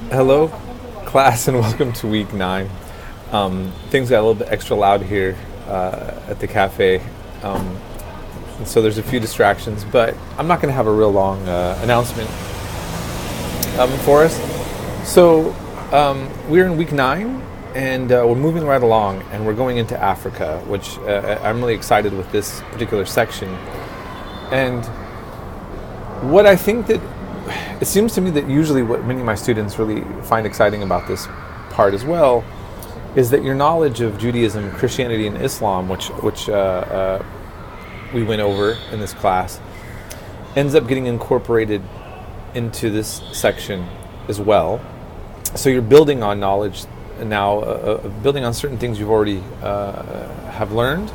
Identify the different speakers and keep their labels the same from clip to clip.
Speaker 1: Hello, class, and welcome to week 9. Things got a little bit extra loud here at the cafe, and so there's a few distractions, but I'm not going to have a real long announcement for us. So we're in week 9, and we're moving right along, and we're going into Africa, which I'm really excited with this particular section. And what I think that it seems to me that usually what many of my students really find exciting about this part as well is that your knowledge of Judaism, Christianity, and Islam, which we went over in this class, ends up getting incorporated into this section as well. So you're building on knowledge now, building on certain things you've already have learned.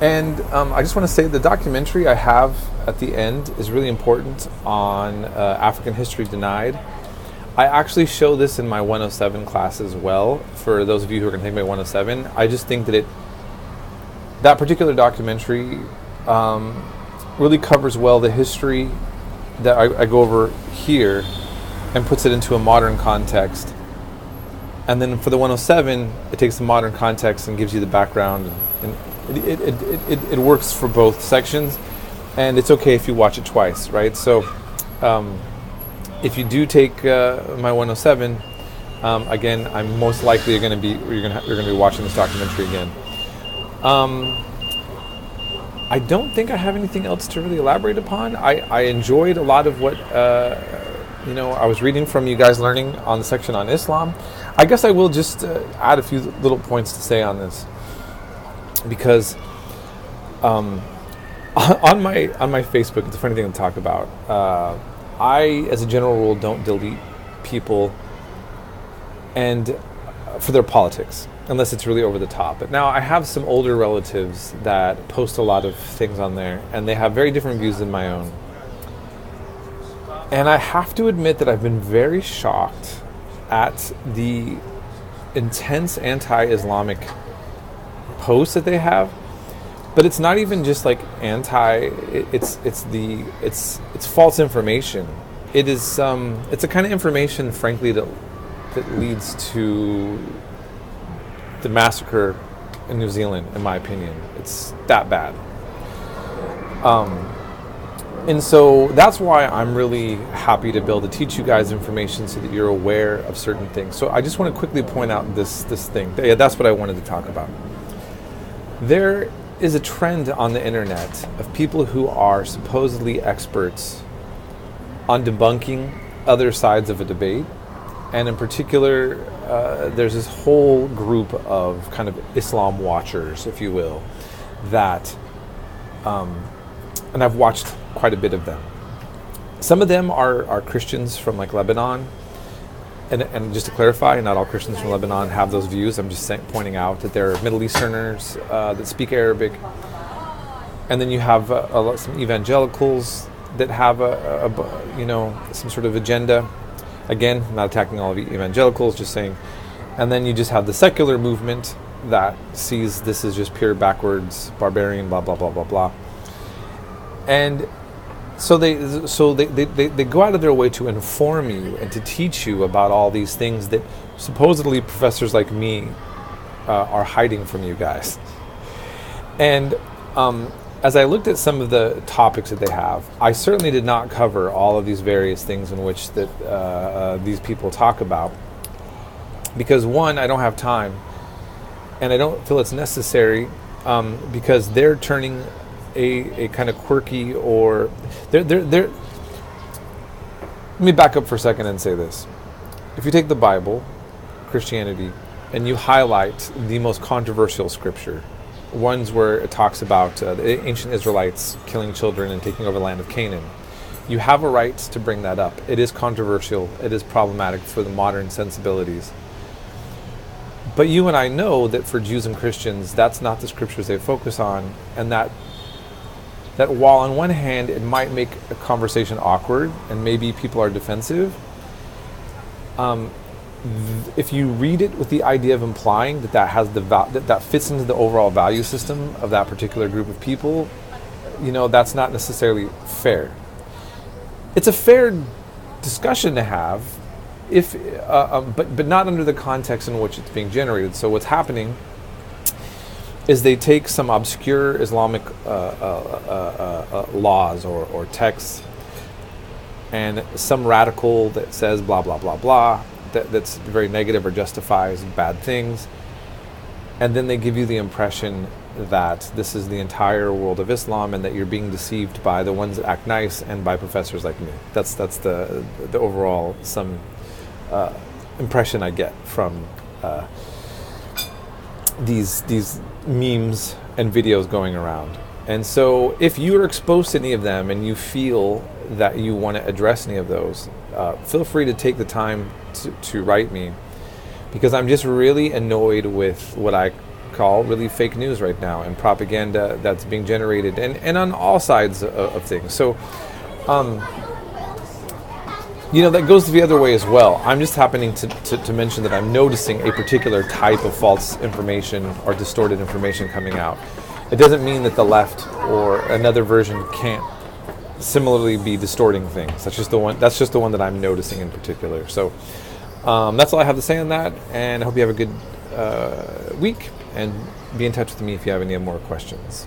Speaker 1: And I just want to say the documentary I have at the end is really important on African History Denied. I actually show this in my 107 class as well, for those of you who are going to take my 107. I just think that that particular documentary really covers well the history that I go over here and puts it into a modern context. And then for the 107, it takes the modern context and gives you the background, and it works for both sections, and it's okay if you watch it twice, right? So if you do take my 107, again, I'm most likely you're going to be watching this documentary again. I don't think I have anything else to really elaborate upon. I enjoyed a lot of what I was reading from you guys, learning on the section on Islam. I guess I will just add a few little points to say on this, because on my Facebook, it's a funny thing to talk about. I, as a general rule, don't delete people and for their politics, unless it's really over the top. But now I have some older relatives that post a lot of things on there, and they have very different views than my own. And I have to admit that I've been very shocked at the intense anti-Islamic posts that they have. But it's not even just like it's false information. It is it's a kind of information, frankly, that leads to the massacre in New Zealand, in my opinion. It's that bad. And so that's why I'm really happy to be able to teach you guys information so that you're aware of certain things. So I just want to quickly point out this thing. Yeah, that's what I wanted to talk about. There is a trend on the internet of people who are supposedly experts on debunking other sides of a debate. And in particular, there's this whole group of kind of Islam watchers, if you will, that, and I've watched quite a bit of them. Some of them are Christians from like Lebanon. And just to clarify, not all Christians from Lebanon have those views. I'm just pointing out that there are Middle Easterners that speak Arabic. And then you have some evangelicals that have some sort of agenda. Again, not attacking all of evangelicals, just saying. And then you just have the secular movement that sees this as just pure backwards, barbarian, blah, blah, blah, blah, blah. And so they go out of their way to inform you and to teach you about all these things that supposedly professors like me are hiding from you guys. And as I looked at some of the topics that they have, I certainly did not cover all of these various things in which that these people talk about, because one, I don't have time, and I don't feel it's necessary, because they're turning a kind of quirky, or they're let me back up for a second and say this. If you take the Bible, Christianity, and you highlight the most controversial scripture, ones where it talks about the ancient Israelites killing children and taking over the land of Canaan, you have a right to bring that up. It is controversial. It is problematic for the modern sensibilities. But you and I know that for Jews and Christians, that's not the scriptures they focus on, and that while on one hand it might make a conversation awkward and maybe people are defensive, if you read it with the idea of implying that has that fits into the overall value system of that particular group of people, that's not necessarily fair. It's a fair discussion to have, if but not under the context in which it's being generated. So what's happening is they take some obscure Islamic laws or texts, and some radical that says blah blah blah blah, that's very negative or justifies bad things, and then they give you the impression that this is the entire world of Islam and that you're being deceived by the ones that act nice and by professors like me. That's the overall impression I get from these memes and videos going around. And so if you're exposed to any of them and you feel that you want to address any of those, feel free to take the time to write me, because I'm just really annoyed with what I call really fake news right now and propaganda that's being generated and on all sides of things. So that goes the other way as well. I'm just happening to mention that I'm noticing a particular type of false information or distorted information coming out. It doesn't mean that the left or another version can't similarly be distorting things. That's just the one that I'm noticing in particular. So that's all I have to say on that, and I hope you have a good week, and be in touch with me if you have any more questions.